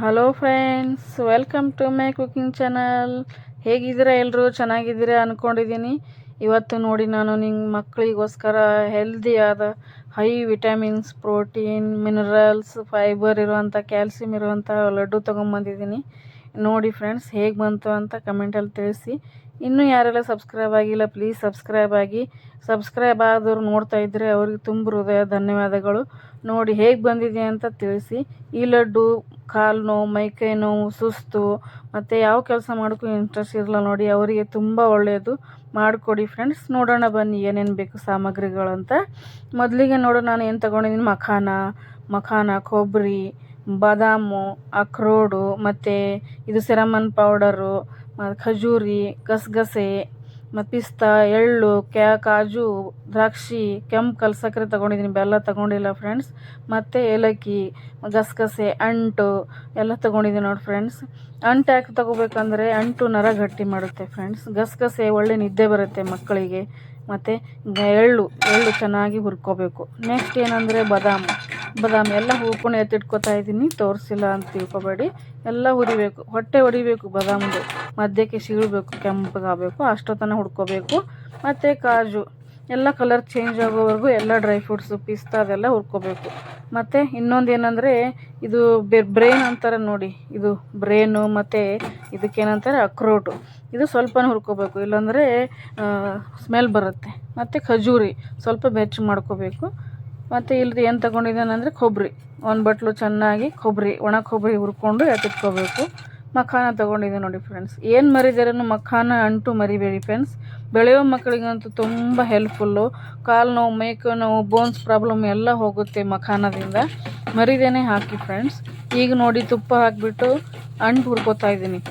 Hello friends, welcome to my cooking channel. ಹೇಗಿದ್ದೀರಾ? ಎಲ್ಲರೂ ಚೆನ್ನಾಗಿದ್ದೀರಾ ಅಂದ್ಕೊಂಡಿದ್ದೀನಿ. ಇವತ್ತು ನೋಡಿ ನಾನು ನಿಮ್ಮ ಮಕ್ಕಳಿಗೋಸ್ಕರ ಹೆಲ್ದಿಯಾದ high vitamins, protein, minerals, fibre ಇರುವಂಥ, ಕ್ಯಾಲ್ಸಿಯಂ ಇರುವಂಥ ಲಡ್ಡು ತೊಗೊಂಬಂದಿದ್ದೀನಿ. ನೋಡಿ ಫ್ರೆಂಡ್ಸ್, ಹೇಗೆ ಬಂತು ಅಂತ ಕಮೆಂಟಲ್ಲಿ ತಿಳಿಸಿ. ಇನ್ನೂ ಯಾರೆಲ್ಲ ಸಬ್ಸ್ಕ್ರೈಬ್ ಆಗಿಲ್ಲ ಪ್ಲೀಸ್ ಸಬ್ಸ್ಕ್ರೈಬ್ ಆಗಿ. ಸಬ್ಸ್ಕ್ರೈಬ್ ಆದವರು ನೋಡ್ತಾ ಇದ್ದರೆ ಅವ್ರಿಗೆ ತುಂಬ ಹೃದಯ ಧನ್ಯವಾದಗಳು. ನೋಡಿ ಹೇಗೆ ಬಂದಿದೆ ಅಂತ ತಿಳಿಸಿ. ಈ ಲಡ್ಡು ಕಾಲು ನೋವು, ಮೈಕೈ ನೋವು, ಸುಸ್ತು ಮತ್ತು ಯಾವ ಕೆಲಸ ಮಾಡೋಕ್ಕೂ ಇಂಟ್ರೆಸ್ಟ್ ಇರಲ್ಲ ನೋಡಿ, ಅವರಿಗೆ ತುಂಬ ಒಳ್ಳೆಯದು. ಮಾಡಿಕೊಡಿ ಫ್ರೆಂಡ್ಸ್. ನೋಡೋಣ ಬನ್ನಿ ಏನೇನು ಬೇಕು ಸಾಮಗ್ರಿಗಳು ಅಂತ. ಮೊದಲಿಗೆ ನೋಡೋಣ ನಾನು ಏನು ತೊಗೊಂಡಿದ್ದೀನಿ. ಮಖಾನ, ಕೊಬ್ಬರಿ, ಬಾದಾಮು, ಅಕ್ರೋಡು, ಮತ್ತು ಇದು ಸಿರಮನ್ ಪೌಡರು, ಖಜೂರಿ, ಗಸಗಸೆ, ಮತ್ತು ಪಿಸ್ತಾ, ಎಳ್ಳು, ಕಾಜು, ದ್ರಾಕ್ಷಿ, ಕೆಂಪು ಸಕ್ಕರೆ ತೊಗೊಂಡಿದ್ದೀನಿ, ಬೆಲ್ಲ ತೊಗೊಂಡಿಲ್ಲ ಫ್ರೆಂಡ್ಸ್. ಮತ್ತು ಏಲಕ್ಕಿ, ಗಸಗಸೆ, ಅಂಟು ಎಲ್ಲ ತೊಗೊಂಡಿದ್ದೀನಿ ನೋಡಿ ಫ್ರೆಂಡ್ಸ್. ಅಂಟು ಯಾಕೆ ತೊಗೋಬೇಕಂದ್ರೆ ಅಂಟು ನರ ಗಟ್ಟಿ ಮಾಡುತ್ತೆ ಫ್ರೆಂಡ್ಸ್. ಗಸಗಸೆ ಒಳ್ಳೆ ನಿದ್ದೆ ಬರುತ್ತೆ ಮಕ್ಕಳಿಗೆ. ಮತ್ತು ಎಳ್ಳು ಚೆನ್ನಾಗಿ ಹುರ್ಕೋಬೇಕು. ನೆಕ್ಸ್ಟ್ ಏನಂದರೆ ಬಾದಾಮ್ ಎಲ್ಲ ಹುರ್ಕೊಂಡು ಎತ್ತಿಟ್ಕೊತಾ ಇದ್ದೀನಿ, ತೋರಿಸಿಲ್ಲ ಅಂತ ತಿಳ್ಕೊಬೇಡಿ. ಎಲ್ಲ ಹುರಿಬೇಕು, ಹೊಟ್ಟೆ ಹೊಡಿಬೇಕು. ಬಾದಾಮ್ದು ಮಧ್ಯಕ್ಕೆ ಸೀಳಬೇಕು, ಕೆಂಪಗಾಗಬೇಕು, ಅಷ್ಟೊತ್ತನ ಹುರ್ಕೋಬೇಕು. ಮತ್ತು ಕಾಜು ಎಲ್ಲ ಕಲರ್ ಚೇಂಜ್ ಆಗೋವರೆಗೂ ಎಲ್ಲ ಡ್ರೈ ಫ್ರೂಟ್ಸು, ಪಿಸ್ತಾ ಅದೆಲ್ಲ ಹುರ್ಕೋಬೇಕು. ಮತ್ತು ಇನ್ನೊಂದು ಏನಂದರೆ ಇದು ಬ್ರೇನ್ ಅಂತಾರೆ ನೋಡಿ, ಇದು ಬ್ರೇನು. ಮತ್ತು ಇದಕ್ಕೇನಂತಾರೆ ಅಕ್ರೋಟು. ಇದು ಸ್ವಲ್ಪನೂ ಹುರ್ಕೋಬೇಕು, ಇಲ್ಲಾಂದರೆ ಸ್ಮೆಲ್ ಬರುತ್ತೆ. ಮತ್ತು ಖಜೂರಿ ಸ್ವಲ್ಪ ಬೆಚ್ಚ ಮಾಡ್ಕೋಬೇಕು. ಮತ್ತು ಇಲ್ಲಿ ಏನು ತೊಗೊಂಡಿದ್ದೇನೆಂದರೆ ಕೊಬ್ಬರಿ, ಒಂದು ಬಟ್ಲು ಚೆನ್ನಾಗಿ ಒಣ ಕೊಬ್ಬರಿ ಹುರ್ಕೊಂಡು ಎತ್ತಿಟ್ಕೋಬೇಕು. ಮಖಾನ ತೊಗೊಂಡಿದ್ದೆ ನೋಡಿ ಫ್ರೆಂಡ್ಸ್. ಏನು ಮರಿದೇರನು ಮಖಾನ ಅಂಟು ಮರಿಬೇಡಿ ಫ್ರೆಂಡ್ಸ್. ಬೆಳೆಯೋ ಮಕ್ಕಳಿಗಂತೂ ತುಂಬ ಹೆಲ್ಪ್ಫುಲ್ಲು. ಕಾಲು ನೋವು, ಮೈಕೈ ನೋವು, ಬೋನ್ಸ್ ಪ್ರಾಬ್ಲಮ್ ಎಲ್ಲ ಹೋಗುತ್ತೆ ಮಖಾನದಿಂದ. ಮರಿದೇನೆ ಹಾಕಿ ಫ್ರೆಂಡ್ಸ್. ಈಗ ನೋಡಿ ತುಪ್ಪ ಹಾಕಿಬಿಟ್ಟು ಅಂಟು ಹುರ್ಕೋತಾ ಇದ್ದೀನಿ.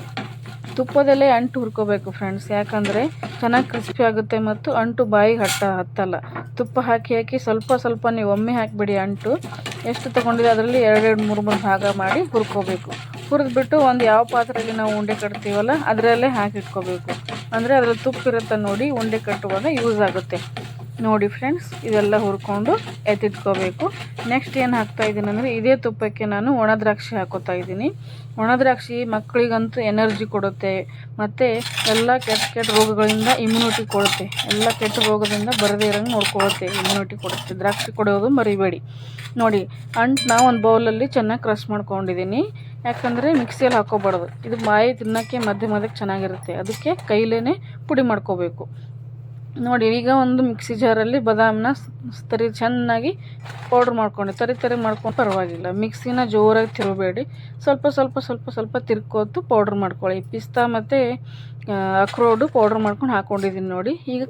ತುಪ್ಪದಲ್ಲೇ ಅಂಟು ಹುರ್ಕೋಬೇಕು ಫ್ರೆಂಡ್ಸ್, ಯಾಕಂದರೆ ಚೆನ್ನಾಗಿ ಕ್ರಿಸ್ಪಿ ಆಗುತ್ತೆ ಮತ್ತು ಅಂಟು ಬಾಯಿಗೆ ಹತ್ತಲ್ಲ. ತುಪ್ಪ ಹಾಕಿ ಸ್ವಲ್ಪ ನೀವು ಒಮ್ಮೆ ಹಾಕಿಬಿಡಿ. ಅಂಟು ಎಷ್ಟು ತೊಗೊಂಡಿದೆ ಅದರಲ್ಲಿ 2-3 ಭಾಗ ಮಾಡಿ ಹುರ್ಕೋಬೇಕು. ಹುರಿದ್ಬಿಟ್ಟು ಒಂದು ಯಾವ ಪಾತ್ರೆಯಲ್ಲಿ ನಾವು ಉಂಡೆ ಕಟ್ತೀವಲ್ಲ ಅದರಲ್ಲೇ ಹಾಕಿಟ್ಕೋಬೇಕು. ಅಂದರೆ ಅದರಲ್ಲಿ ತುಪ್ಪ ಇರುತ್ತೆ ನೋಡಿ, ಉಂಡೆ ಕಟ್ಟುವಾಗ ಯೂಸ್ ಆಗುತ್ತೆ ನೋಡಿ ಫ್ರೆಂಡ್ಸ್. ಇದೆಲ್ಲ ಹುರ್ಕೊಂಡು ಎತ್ತಿಟ್ಕೋಬೇಕು. ನೆಕ್ಸ್ಟ್ ಏನು ಹಾಕ್ತಾಯಿದ್ದೀನಿ ಅಂದರೆ ಇದೇ ತುಪ್ಪಕ್ಕೆ ನಾನು ಒಣ ದ್ರಾಕ್ಷಿ ಹಾಕೋತಾ ಇದ್ದೀನಿ. ಒಣ ದ್ರಾಕ್ಷಿ ಮಕ್ಕಳಿಗಂತೂ ಎನರ್ಜಿ ಕೊಡುತ್ತೆ, ಮತ್ತು ಎಲ್ಲ ಕೆಟ್ಟ ರೋಗಗಳಿಂದ ಇಮ್ಯುನಿಟಿ ಕೊಡುತ್ತೆ. ಎಲ್ಲ ಕೆಟ್ಟ ರೋಗದಿಂದ ಬರದೇ ಇರೋಂಗೆ ನೋಡ್ಕೊಳ್ಳುತ್ತೆ, ಇಮ್ಯುನಿಟಿ ಕೊಡುತ್ತೆ. ದ್ರಾಕ್ಷಿ ಕೊಡೋದು ಮರಿಬೇಡಿ ನೋಡಿ. ನಾವು ಒಂದು ಬೌಲಲ್ಲಿ ಚೆನ್ನಾಗಿ ಕ್ರಷ್ ಮಾಡ್ಕೊಂಡಿದ್ದೀನಿ, ಯಾಕಂದರೆ ಮಿಕ್ಸಿಯಲ್ಲಿ ಹಾಕೋಬಾರ್ದು. ಇದು ಬಾಯಿ ತಿನ್ನೋಕ್ಕೆ ಮಧ್ಯಕ್ಕೆ ಚೆನ್ನಾಗಿರುತ್ತೆ, ಅದಕ್ಕೆ ಕೈಲೇ ಪುಡಿ ಮಾಡ್ಕೋಬೇಕು ನೋಡಿ. ಈಗ ಒಂದು ಮಿಕ್ಸಿ ಜಾರಲ್ಲಿ ಬಾದಾಮನ್ನ ಚೆನ್ನಾಗಿ ಪೌಡ್ರ್ ಮಾಡ್ಕೊಂಡು ತರಿ ಮಾಡ್ಕೊಂಡು ಪರವಾಗಿಲ್ಲ. ಮಿಕ್ಸಿನ ಜೋರಾಗಿ ತಿರುಗಬೇಡಿ, ಸ್ವಲ್ಪ ತಿರ್ಕೋತು ಪೌಡ್ರ್ ಮಾಡ್ಕೊಳ್ಳಿ. ಪಿಸ್ತಾ ಮತ್ತು ಅಕ್ರೋಡು ಪೌಡ್ರ್ ಮಾಡ್ಕೊಂಡು ಹಾಕ್ಕೊಂಡಿದ್ದೀನಿ ನೋಡಿ. ಈಗ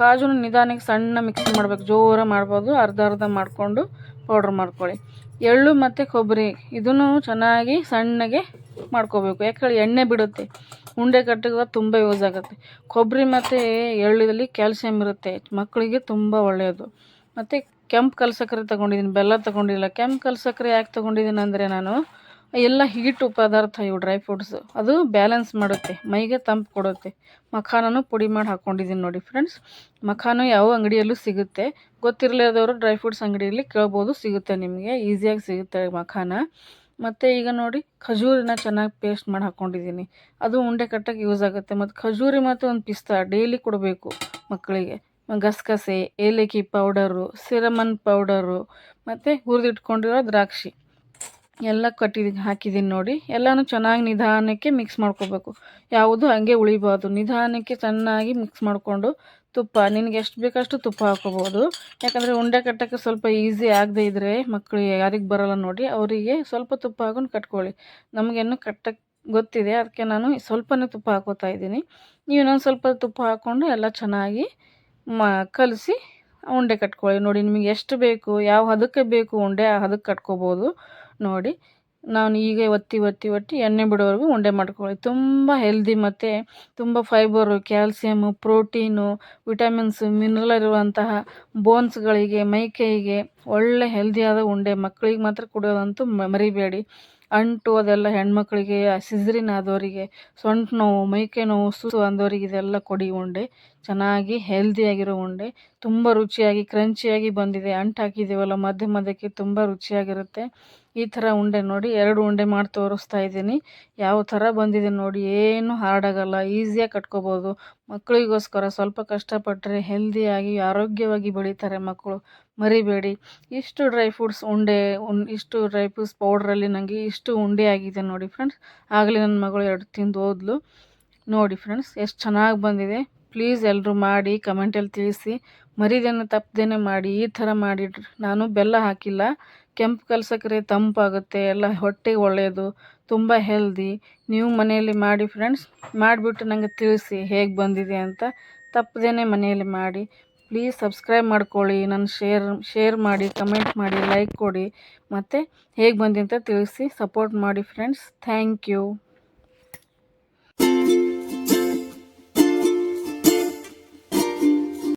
ಕಾಜುನ ನಿಧಾನಕ್ಕೆ ಸಣ್ಣ ಮಿಕ್ಸಿ ಮಾಡಬೇಕು, ಜೋರ ಮಾಡ್ಬೋದು. ಅರ್ಧ ಮಾಡಿಕೊಂಡು ಪೌಡ್ರ್ ಮಾಡ್ಕೊಳ್ಳಿ. ಎಳ್ಳು ಮತ್ತು ಕೊಬ್ಬರಿ ಇದನ್ನು ಚೆನ್ನಾಗಿ ಸಣ್ಣಗೆ ಮಾಡ್ಕೋಬೇಕು, ಯಾಕಂದ್ರೆ ಎಣ್ಣೆ ಬಿಡುತ್ತೆ. ಉಂಡೆ ಕಟ್ಟುವಾಗ ತುಂಬ ಯೂಸ್ ಆಗುತ್ತೆ. ಕೊಬ್ಬರಿ ಮತ್ತು ಎಳ್ಳಿನಲ್ಲಿ ಕ್ಯಾಲ್ಸಿಯಂ ಇರುತ್ತೆ, ಮಕ್ಕಳಿಗೆ ತುಂಬ ಒಳ್ಳೆಯದು. ಮತ್ತು ಕೆಂಪು ಸಕ್ಕರೆ ತೊಗೊಂಡಿದ್ದೀನಿ, ಬೆಲ್ಲ ತೊಗೊಂಡಿಲ್ಲ. ಕೆಂಪು ಸಕ್ಕರೆ ಯಾಕೆ ತೊಗೊಂಡಿದ್ದೀನಿ ಅಂದರೆ ನಾನು ಎಲ್ಲ ಹೀಟು ಪದಾರ್ಥ, ಇವು ಡ್ರೈ ಫ್ರೂಟ್ಸು, ಅದು ಬ್ಯಾಲೆನ್ಸ್ ಮಾಡುತ್ತೆ, ಮೈಗೆ ತಂಪು ಕೊಡುತ್ತೆ. ಮಖಾನೂ ಪುಡಿ ಮಾಡಿ ಹಾಕ್ಕೊಂಡಿದ್ದೀನಿ ನೋಡಿ ಫ್ರೆಂಡ್ಸ್. ಮಖಾನ ಯಾವ ಅಂಗಡಿಯಲ್ಲೂ ಸಿಗುತ್ತೆ, ಗೊತ್ತಿರಲಿಲ್ಲದವರು ಡ್ರೈ ಫ್ರೂಟ್ಸ್ ಅಂಗಡಿಯಲ್ಲಿ ಕೇಳ್ಬೋದು, ಸಿಗುತ್ತೆ ನಿಮಗೆ, ಈಸಿಯಾಗಿ ಸಿಗುತ್ತೆ ಮಖಾನ. ಮತ್ತು ಈಗ ನೋಡಿ ಖಜೂರಿನ ಚೆನ್ನಾಗಿ ಪೇಸ್ಟ್ ಮಾಡಿ ಹಾಕ್ಕೊಂಡಿದ್ದೀನಿ, ಅದು ಉಂಡೆ ಕಟ್ಟಕ್ಕೆ ಯೂಸ್ ಆಗುತ್ತೆ. ಮತ್ತು ಖಜೂರಿ ಮತ್ತು ಒಂದು ಪಿಸ್ತಾ ಡೈಲಿ ಕೊಡಬೇಕು ಮಕ್ಕಳಿಗೆ. ಗಸಗಸೆ, ಏಲಕ್ಕಿ ಪೌಡರು, ಸಿರಮನ್ ಪೌಡರು, ಮತ್ತು ಹುರಿದಿಟ್ಕೊಂಡಿರೋ ದ್ರಾಕ್ಷಿ ಎಲ್ಲ ಹಾಕಿದ್ದೀನಿ ನೋಡಿ. ಎಲ್ಲನೂ ಚೆನ್ನಾಗಿ ನಿಧಾನಕ್ಕೆ ಮಿಕ್ಸ್ ಮಾಡ್ಕೋಬೇಕು, ಯಾವುದು ಹಾಗೆ ಉಳಿಬಾರ್ದು. ನಿಧಾನಕ್ಕೆ ಚೆನ್ನಾಗಿ ಮಿಕ್ಸ್ ಮಾಡಿಕೊಂಡು ತುಪ್ಪ, ನಿನಗೆ ಎಷ್ಟು ಬೇಕಷ್ಟು ತುಪ್ಪ ಹಾಕೋಬೋದು. ಯಾಕಂದರೆ ಉಂಡೆ ಕಟ್ಟೋಕ್ಕೆ ಸ್ವಲ್ಪ ಈಸಿ ಆಗದೆ ಇದ್ದರೆ ಮಕ್ಕಳಿಗೆ ಯಾರಿಗೆ ಬರೋಲ್ಲ ನೋಡಿ, ಅವರಿಗೆ ಸ್ವಲ್ಪ ತುಪ್ಪ ಹಾಕೊಂಡು ಕಟ್ಕೊಳ್ಳಿ. ನಮಗೇನು ಕಟ್ಟಕ್ಕೆ ಗೊತ್ತಿದೆ, ಅದಕ್ಕೆ ನಾನು ಸ್ವಲ್ಪನೇ ತುಪ್ಪ ಹಾಕೋತಾ ಇದ್ದೀನಿ. ನೀವು ಇನ್ನೊಂದು ಸ್ವಲ್ಪ ತುಪ್ಪ ಹಾಕ್ಕೊಂಡು ಎಲ್ಲ ಚೆನ್ನಾಗಿ ಕಲಸಿ ಉಂಡೆ ಕಟ್ಕೊಳ್ಳಿ ನೋಡಿ. ನಿಮಗೆ ಎಷ್ಟು ಬೇಕು, ಯಾವ ಹದಕ್ಕೆ ಬೇಕು ಉಂಡೆ, ಆ ಹದಕ್ಕೆ ಕಟ್ಕೋಬೋದು ನೋಡಿ. ನಾನು ಈಗ ಒತ್ತಿ ಎಣ್ಣೆ ಬಿಡೋವರೆಗೂ ಉಂಡೆ ಮಾಡ್ಕೊಳ್ಳಿ. ತುಂಬ ಹೆಲ್ದಿ ಮತ್ತು ತುಂಬ fibre, calcium, protein, vitamins, mineral ಇರುವಂತಹ ಬೋನ್ಸ್ಗಳಿಗೆ, ಮೈಕೈಗೆ ಒಳ್ಳೆ ಹೆಲ್ದಿಯಾದ ಉಂಡೆ. ಮಕ್ಕಳಿಗೆ ಮಾತ್ರ ಕೊಡೋದಂತೂ ಮರಿಬೇಡಿ. ಅಂಟು ಅದೆಲ್ಲ ಹೆಣ್ಮಕ್ಳಿಗೆ ಸಿಸರಿನ್ ಆದವರಿಗೆ ಸೊಂಟ ನೋವು ಮೈಕೈ ನೋವು ಸುಸ್ತು ಅಂದವರಿಗೆ ಇದೆಲ್ಲ ಕೊಡಿ ಉಂಡೆ. ಚೆನ್ನಾಗಿ ಹೆಲ್ದಿಯಾಗಿರೋ ಉಂಡೆ, ತುಂಬ ರುಚಿಯಾಗಿ ಕ್ರಂಚಿಯಾಗಿ ಬಂದಿದೆ. ಅಂಟು ಹಾಕಿದ್ದೀವಲ್ಲ ಮಧ್ಯ ಮಧ್ಯಕ್ಕೆ ತುಂಬ ರುಚಿಯಾಗಿರುತ್ತೆ. ಈ ಥರ ಉಂಡೆ ನೋಡಿ 2 ಉಂಡೆ ಮಾಡಿ ತೋರಿಸ್ತಾ ಇದ್ದೀನಿ. ಯಾವ ಥರ ಬಂದಿದೆ ನೋಡಿ, ಏನು ಹಾರ್ಡಾಗಲ್ಲ, ಈಸಿಯಾಗಿ ಕಟ್ಕೋಬೋದು. ಮಕ್ಕಳಿಗೋಸ್ಕರ ಸ್ವಲ್ಪ ಕಷ್ಟಪಟ್ಟರೆ ಹೆಲ್ದಿಯಾಗಿ ಆರೋಗ್ಯವಾಗಿ ಬೆಳೀತಾರೆ ಮಕ್ಕಳು, ಮರಿಬೇಡಿ. ಇಷ್ಟು ಡ್ರೈ ಫ್ರೂಟ್ಸ್ ಉಂಡೆ ಇಷ್ಟು ಡ್ರೈ ಫ್ರೂಟ್ಸ್ ಪೌಡ್ರಲ್ಲಿ ನನಗೆ ಇಷ್ಟು ಉಂಡೆ ಆಗಿದೆ ನೋಡಿ ಫ್ರೆಂಡ್ಸ್. ಆಗಲೇ ನನ್ನ ಮಗಳು 2 ತಿಂದು ಹೋದ್ಲು. ನೋಡಿ ಫ್ರೆಂಡ್ಸ್ ಎಷ್ಟು ಚೆನ್ನಾಗಿ ಬಂದಿದೆ. ಪ್ಲೀಸ್ ಎಲ್ಲರೂ ಮಾಡಿ ಕಮೆಂಟಲ್ಲಿ ತಿಳಿಸಿ. ಮರಿದೇನೆ ತಪ್ಪದೇನೆ ಮಾಡಿ. ಈ ಥರ ಮಾಡಿಡ್ರಿ. ನಾನು ಬೆಲ್ಲ ಹಾಕಿಲ್ಲ. ಕೆಂಪು ಕಲ್ ಸಕ್ಕರೆ ತಂಪಾಗುತ್ತೆ, ಎಲ್ಲ ಹೊಟ್ಟೆಗೆ ಒಳ್ಳೆಯದು, ತುಂಬ ಹೆಲ್ದಿ. ನೀವು ಮನೆಯಲ್ಲಿ ಮಾಡಿ ಫ್ರೆಂಡ್ಸ್. ಮಾಡಿಬಿಟ್ಟು ನನಗೆ ತಿಳಿಸಿ ಹೇಗೆ ಬಂದಿದೆ ಅಂತ. ತಪ್ಪದೇನೆ ಮನೆಯಲ್ಲಿ ಮಾಡಿ. ಪ್ಲೀಸ್ ಸಬ್ಸ್ಕ್ರೈಬ್ ಮಾಡ್ಕೊಳ್ಳಿ, ನನ್ನ ಶೇರ್ ಮಾಡಿ, ಕಮೆಂಟ್ ಮಾಡಿ, ಲೈಕ್ ಕೊಡಿ, ಮತ್ತು ಹೇಗೆ ಬಂದಿದೆ ಅಂತ ತಿಳಿಸಿ ಸಪೋರ್ಟ್ ಮಾಡಿ ಫ್ರೆಂಡ್ಸ್. Thank you.